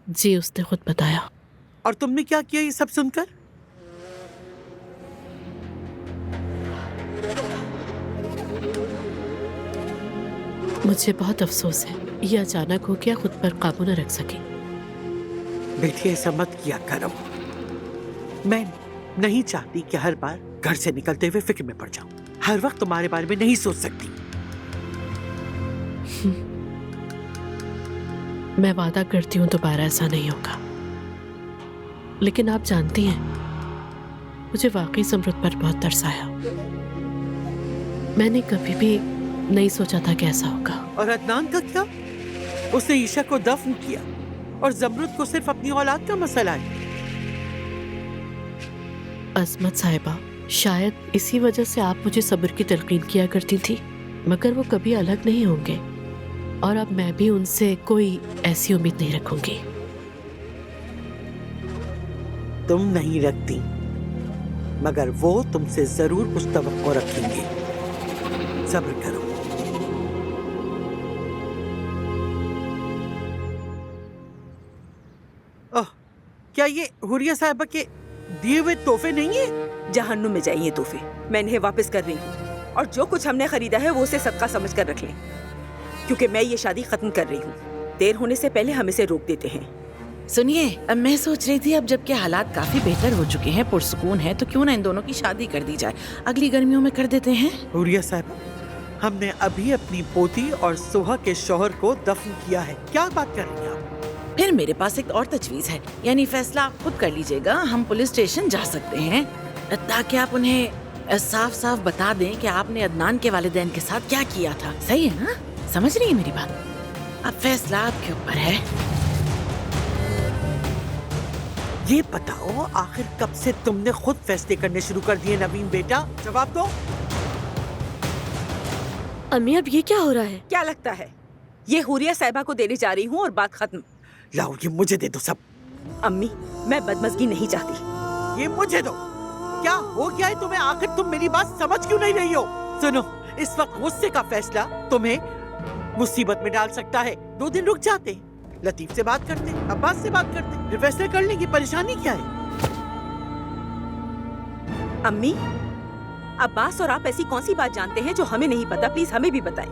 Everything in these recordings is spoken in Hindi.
जी, उसने खुद बताया। और तुमने क्या किया ये सब सुनकर? मुझे बहुत अफसोस है, ये अचानक हो गया, खुद पर काबू न रख सकी। बेटी ऐसा मत किया करो। मैं नहीं चाहती कि हर बार घर से निकलते हुए फिक्र में पड़ जाऊं। हर वक्त तुम्हारे बारे में नहीं सोच सकती। मैं वादा करती हूँ दोबारा ऐसा नहीं होगा। लेकिन आप जानती हैं, मुझे वाकई समृद्ध पर बहुत तरस आया। मैंने कभी भी नहीं सोचा था कि ऐसा होगा। और अदनान का क्या? उसने ईशा को दफन किया और जमरुद को सिर्फ अपनी औलाद का मसला है। अजमत साहिबा, शायद इसी वजह से आप मुझे सब्र की तलकीन किया करती थी, मगर वो कभी अलग नहीं होंगे और अब मैं भी उनसे कोई ऐसी उम्मीद नहीं रखूंगी। तुम नहीं रखती, मगर वो तुमसे जरूर कुछ तवक्को रखेंगे। सब्र करो। ओह, क्या ये हुरिया साहिबा के दिए हुए तोहफे नहीं है? जहन्नुम में जाइए तोहफे, मैं इन्हें वापस कर रही हूँ और जो कुछ हमने खरीदा है वो उसे सदका समझ कर रख लें, क्योंकि मैं ये शादी खत्म कर रही हूँ। देर होने से पहले हम इसे रोक देते हैं। सुनिए, अब मैं सोच रही थी अब जबकि हालात काफी बेहतर हो चुके हैं, पुरसुकून है, तो क्यों ना इन दोनों की शादी कर दी जाए। अगली गर्मियों में कर देते हैं। हुरिया साहिबा, हमने अभी अपनी पोती और सोहा के शौहर को दफन किया है। क्या बात कर रही हैं आप? फिर मेरे पास एक और तजवीज है, यानी फैसला आप खुद कर लीजिएगा। हम पुलिस स्टेशन जा सकते हैं ताकि आप उन्हें साफ साफ बता दें कि आपने अदनान के वालिदैन के साथ क्या किया था। सही है ना? समझ रही है मेरी बात? अब फैसला आपके ऊपर है। ये बताओ, आखिर कब से तुमने खुद फैसले करने शुरू कर दिए? नवीन बेटा, जवाब दो। अम्मी, अब ये क्या हो रहा है? क्या लगता है ये हुरिया साहिबा को देने जा रही हूँ और बात खत्म। लाओ, ये मुझे दे दो सब। अम्मी, मैं बदमज़गी नहीं चाहती। ये मुझे दो। क्या हो गया है तुम्हें? आखिर तुम मेरी बात समझ क्यों नहीं रही हो? सुनो, इस वक्त गुस्से का फैसला तुम्हें मुसीबत में डाल सकता है। 2 दिन रुक जाते, लतीफ से बात करते, अब्बास से बात करते, फिर फैसला कर लेंगे। परेशानी क्या है? अम्मी, अब्बास और आप ऐसी कौन सी बात जानते हैं जो हमें नहीं पता? प्लीज हमें भी बताएं।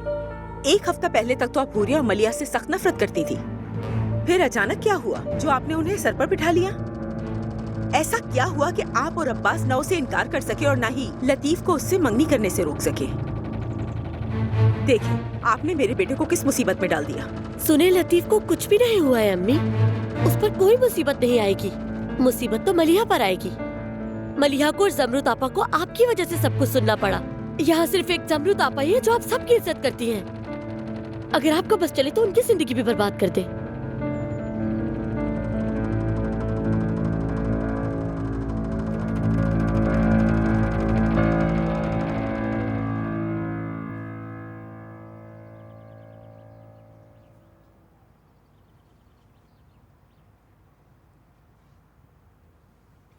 1 हफ्ता पहले तक तो आप हुरिया और मलिया से सख्त नफरत करती थी, फिर अचानक क्या हुआ जो आपने उन्हें सर पर बिठा लिया? ऐसा क्या हुआ कि आप और अब्बास न उसे इनकार कर सके और न ही लतीफ को उससे मंगनी करने से रोक सके? देखिए, आपने मेरे बेटे को किस मुसीबत में डाल दिया। सुने, लतीफ को कुछ भी नहीं हुआ है अम्मी। उस पर कोई मुसीबत नहीं आएगी। मुसीबत तो मलिहा पर आएगी। मलिहा को और जमरुद आपा को आपकी वजह से सब कुछ सुनना पड़ा। यहाँ सिर्फ एक जमरुद आपा ही है जो आप सबकी इज्जत करती हैं। अगर आपको बस चले तो उनकी जिंदगी भी बर्बाद कर दे।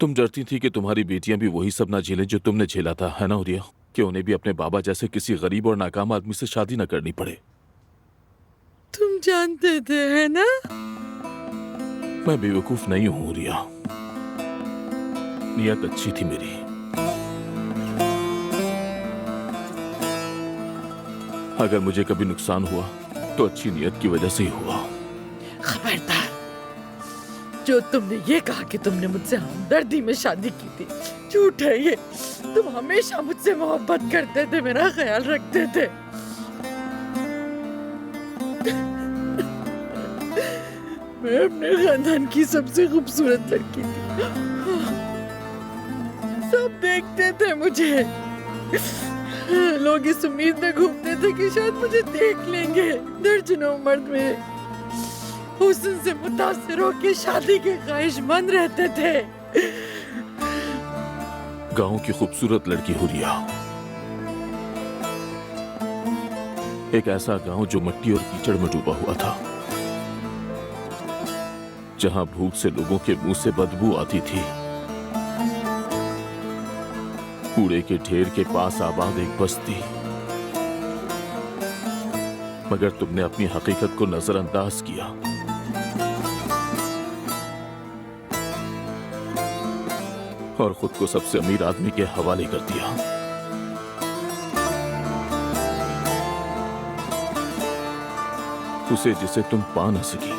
तुम डरती थी कि तुम्हारी बेटियां भी वही सब ना झेलें जो तुमने झेला था, है ना हुरिया? कि उन्हें भी अपने बाबा जैसे किसी गरीब और नाकाम आदमी से शादी न करनी पड़े। तुम जानते थे, है ना? मैं बेवकूफ नहीं हूं हुरिया, नियत अच्छी थी मेरी। अगर मुझे कभी नुकसान हुआ तो अच्छी नियत की वजह से ही हुआ। खबरदार, जो तुमने ये कहा कि तुमने मुझसे हमदर्दी में शादी की थी, झूठ है ये। तुम हमेशा मुझसे मोहब्बत करते थे, मेरा ख्याल रखते थे। मैं अपने खानदान की सबसे खूबसूरत लड़की थी। सब देखते थे मुझे। लोग इस उम्मीद में घूमते थे कि शायद मुझे देख लेंगे। दर्जनों मर्द में हुस्न से मुतासिर होकर शादी के ख्वाहिशमंद रहते थे। गांव की खूबसूरत लड़की हुरिया, एक ऐसा गांव जो मिट्टी और कीचड़ में डूबा हुआ था, जहां भूख से लोगों के मुंह से बदबू आती थी। कूड़े के ढेर के पास आबाद एक बस्ती, मगर तुमने अपनी हकीकत को नजरअंदाज किया। और खुद को सबसे अमीर आदमी के हवाले कर दिया। उसे जिसे तुम पा न सकी,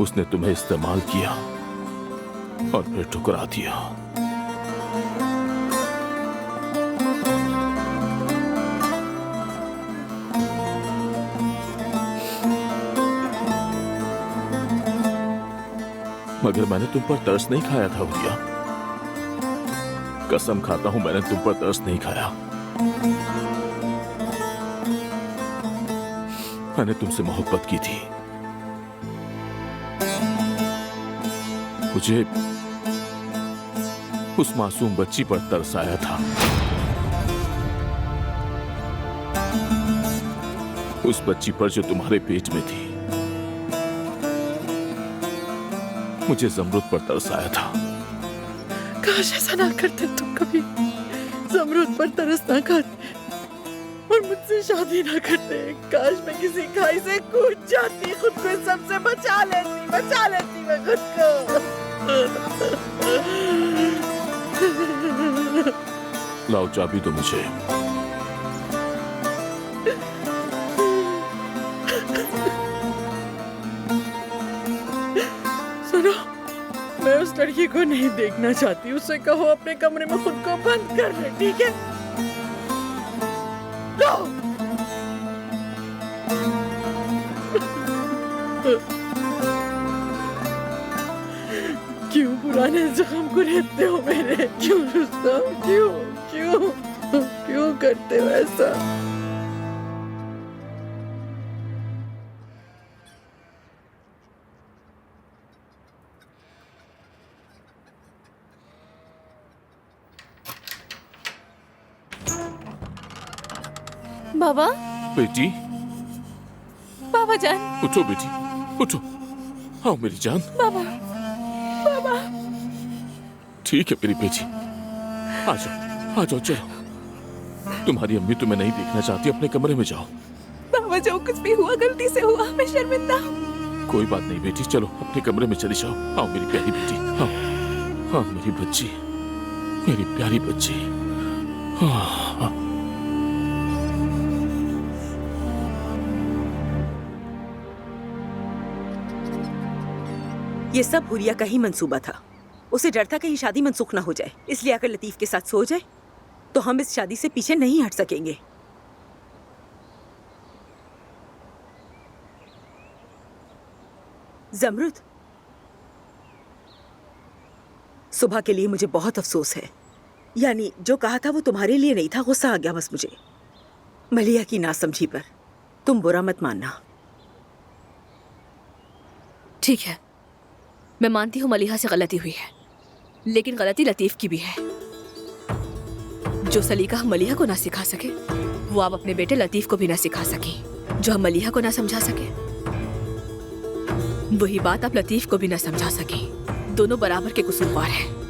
उसने तुम्हें इस्तेमाल किया और फिर ठुकरा दिया। मगर मैंने तुम पर तरस नहीं खाया था हुरिया। कसम खाता हूं मैंने तुम पर तरस नहीं खाया। मैंने तुमसे मोहब्बत की थी। मुझे उस मासूम बच्ची पर तरस आया था, उस बच्ची पर जो तुम्हारे पेट में थी। मुझे जमरुद पर तरस आया था। काश ऐसा ना करते तुम, कभी जमरुद पर तरस ना खाते और मुझसे शादी ना करते। काश मैं किसी खाई से कूद जाती, खुद को इन सबसे बचा लेती मैं खुद को। लाओ चाबी दो मुझे। सुनो, मैं उस लड़की को नहीं देखना चाहती। उससे कहो अपने कमरे में खुद को बंद कर ले, ठीक है? लो। क्यों पुराने जख्म को रहते हो मेरे? क्यों रुस्तम? क्यों करते हो ऐसा? बाबा, बेटी, बाबा जान, उठो बेटी, उठो। आओ मेरी जान। बाबा, बाबा। ठीक है मेरी बेटी, आ जाओ चलो। तुम्हारी अम्मी तुम्हें नहीं देखना चाहती, अपने कमरे में जाओ। बाबा जो कुछ भी हुआ गलती से हुआ, मैं शर्मिंदा हूँ। कोई बात नहीं बेटी, चलो अपने कमरे में चली जाओ। आओ मेरी प्यारी बेटी, हाँ हाँ मेरी बच्ची, मेरी प्यारी बच्ची। हाँ। ये सब हुरिया का ही मंसूबा था। उसे डर था कहीं शादी मनसूख ना हो जाए, इसलिए अगर लतीफ के साथ सो जाए तो हम इस शादी से पीछे नहीं हट सकेंगे। जमरुद, सुबह के लिए मुझे बहुत अफसोस है। यानी जो कहा था वो तुम्हारे लिए नहीं था, गुस्सा आ गया बस मुझे मलिया की नासमझी पर। तुम बुरा मत मानना। ठीक है, मैं मानती हूँ मलिहा से गलती हुई है, लेकिन गलती लतीफ की भी है। जो सलीका हम मलिहा को ना सिखा सके, वो आप अपने बेटे लतीफ को भी ना सिखा सकी। जो हम मलिहा को ना समझा सके, वही बात आप लतीफ को भी ना समझा सकी। दोनों बराबर के कसूरवार हैं।